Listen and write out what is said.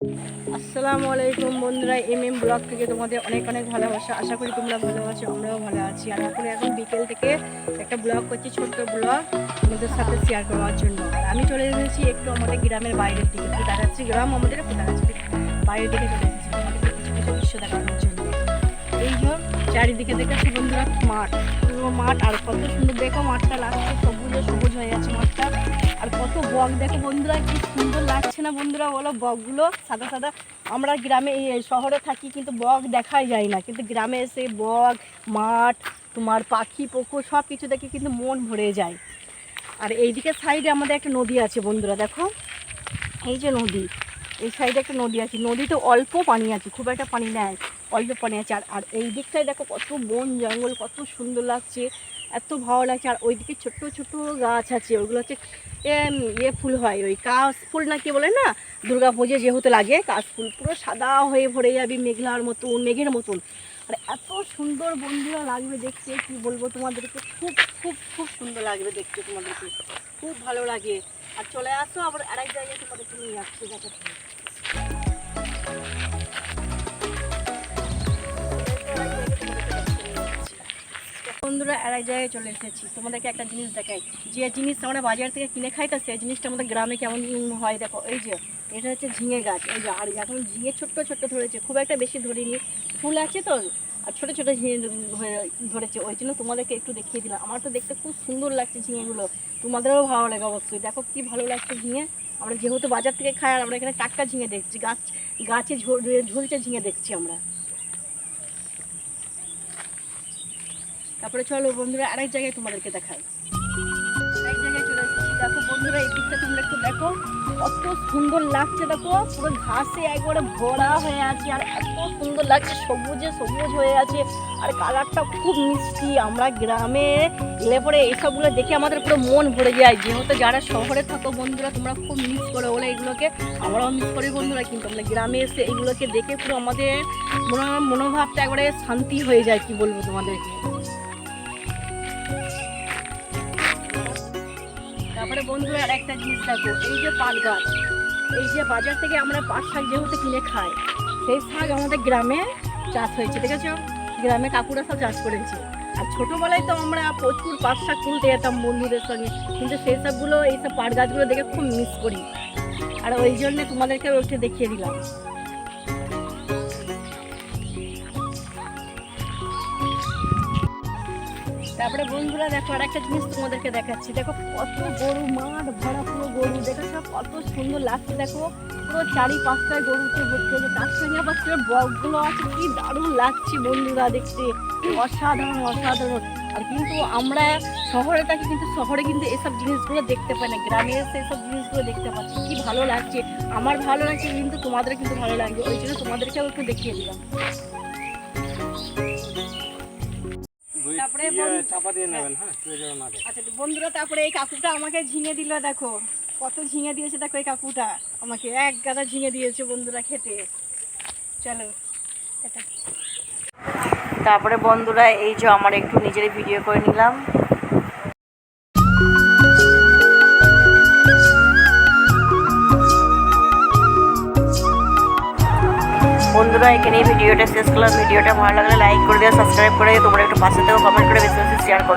আসসালামু আলাইকুম বন্ধুরা, এমএম ব্লগ থেকে তোমাদের অনেক অনেক ভালোবাসা। আশা করি তোমরা ভালো আছো, আমরাও ভালো আছি। আর এখন বিকেল থেকে একটা ব্লগ করছি, ছোট্ট ব্লগ তোমাদের সাথে শেয়ার করার জন্য। আর আমি চলে এসেছি একটু আমাদের গ্রামের বাইরের দিকে, কোথাকাচ্ছি গ্রাম আমাদের কোথাকাচ্ছি বাইরের দিকে চলে এসেছি তোমাদেরকে কিছু কিছু দৃশ্য দেখানোর জন্য। এই যে চারিদিকে দেখেছি বন্ধুরা মাঠ, পুরো মাঠ, আর কত সুন্দর দেখো মাঠটা লাগছে, সবুজ সবুজ হয়ে আছে মাঠটা। আর কত বক দেখো বন্ধুরা, কি সুন্দর লাগছে না বন্ধুরা বলো? বকগুলো সাদা সাদা। আমরা গ্রামে এই শহরে থাকি কিন্তু বক দেখাই যায় না, কিন্তু গ্রামে এসে বক, মাঠ, তোমার পাখি পুকুর সব কিছু দেখে কিন্তু মন ভরে যায়। আর এইদিকে সাইডে আমাদের একটা নদী আছে বন্ধুরা, দেখো এই যে নদী, এই সাইডে একটা নদী আছে। নদীতে অল্প পানি আছে, খুব একটা পানি নেয়, অল্প পানি আছে। আর এই দিকটায় দেখো কত বন জঙ্গল, কত সুন্দর লাগছে, এত ভালো লাগছে। আর ওইদিকে ছোট্ট ছোট্ট গাছ আছে, ওইগুলো হচ্ছে ইয়ে ফুল হয়, ওই কাশ ফুল না কি বলে না, দুর্গা পুজো যেহেতু লাগে কাশ ফুল, পুরো সাদা হয়ে ভরে যাবে মেঘলার মতন, মেঘের মতন। আর এত সুন্দর বন্ধুরা লাগবে দেখতে, কি বলবো তোমাদেরকে, খুব খুব খুব সুন্দর লাগবে দেখতে, তোমাদেরকে খুব ভালো লাগে। আর চলে আসো আবার আরেক জায়গায় তোমাদেরকে নিয়ে যাচ্ছি দেখাচ্ছি। বন্ধুরা আরেক জায়গায় চলে এসেছি, তোমাদেরকে একটা জিনিস দেখাই। যে জিনিস আমরা বাজার থেকে কিনে খাই, তা সেই জিনিসটা আমাদের গ্রামে কেমন হয় দেখো। এই যে এটা হচ্ছে ঝিঙে গাছ, এই যে। আর এখন ঝিঙে ছোট্ট ছোট্ট ধরেছে, খুব একটা বেশি ধরিনি, ফুল আছে তো, আর ছোটো ছোটো ঝিঙে ধরেছে, ওই জন্য তোমাদেরকে একটু দেখিয়ে দিলাম। আমার তো দেখতে খুব সুন্দর লাগছে ঝিঙেগুলো, তোমাদেরও ভালো লাগে অবশ্যই। দেখো কি ভালো লাগছে ঝিঙে। আমরা যেহেতু বাজার থেকে খাই, আর আমরা এখানে টাটকা ঝিঙে দেখছি, গাছে ঝুলছে ঝিঙে দেখছি আমরা। তারপরে চলো বন্ধুরা আরেক জায়গায় তোমাদেরকে দেখাই। আরেক জায়গায় চলে এসেছি, দেখো বন্ধুরা এই দিকটা তোমরা একটু দেখো, কত সুন্দর লাগছে। দেখো পুরো ঘাসে একবারে ভরা হয়ে আছে, আর এত সুন্দর লাগছে, সবুজে সবুজ হয়ে আছে, আর কালারটা খুব মিষ্টি। আমরা গ্রামে এলে পরে এইসবগুলো দেখে আমাদের পুরো মন ভরে যায়। যেহেতু যারা শহরে থাকো বন্ধুরা, তোমরা খুব মিস করো বলে এগুলোকে, আমরাও মিস করি বন্ধুরা। কিন্তু আমরা গ্রামে এসে এগুলোকে দেখে পুরো আমাদের মনোভাবটা একবারে শান্তি হয়ে যায়, কি বলবো তোমাদেরকে। তারপরে বন্ধুরা আর একটা জিনিস দেখো, এই যে পাট গাছ, এই যে বাজার থেকে আমরা পাট শাক যেহেতু কিনে খাই, সেই শাক আমাদের গ্রামে চাষ হয়েছে, দেখেছো? গ্রামে কাকুরা সব চাষ করেছে। আর ছোটোবেলায় তো আমরা প্রচুর পাট শাক তুলতে যেতাম বন্ধুদের সঙ্গে, কিন্তু সেই সবগুলো, এইসব পাট গাছগুলো দেখে খুব মিস করি। আর ওই জন্যে তোমাদেরকে একটু দেখিয়ে দিলাম। তারপরে বন্ধুরা দেখো আর একটা জিনিস তোমাদেরকে দেখাচ্ছি, দেখো কত গরু, মাঠ ভরা পুরো গরু, দেখো সব কত সুন্দর লাগছে। দেখো পুরো চারিপাশটায় গরুতে ভর্তি হয়েছে, তার সঙ্গে আবার বকগুলো আছে, কি দারুণ লাগছে বন্ধুরা দেখতে, অসাধারণ অসাধারণ। আর কিন্তু আমরা শহরে থাকি, কিন্তু শহরে কিন্তু এসব জিনিসগুলো দেখতে পাই না, গ্রামে এসে এসব জিনিসগুলো দেখতে পাচ্ছি, কি ভালো লাগছে। আমার ভালো লাগছে, কিন্তু তোমাদের কিন্তু ভালো লাগবে, ওই জন্য তোমাদেরকেও একটু দেখিয়ে দিলাম। তারপরে আচ্ছা বন্ধুরা, তারপরে এই কাকুটা আমাকে ঝিঙে দিল, দেখো কত ঝিঙে দিয়েছে, দেখো এই কাকুটা আমাকে এক গাদা ঝিঙে দিয়েছে বন্ধুরা খেতে। চলো তারপরে বন্ধুরা এই যে আমার একটু নিজের ভিডিও করে নিলাম। বন্ধুরা এখানে ভিডিওটা শেষ করলাম। ভিডিওটা ভালো লাগলে লাইক করে দিও, সাবস্ক্রাইব করে দিও, তোমরা একটু পাশে থেকে কমেন্ট করে বেশি বেশি শেয়ার করো।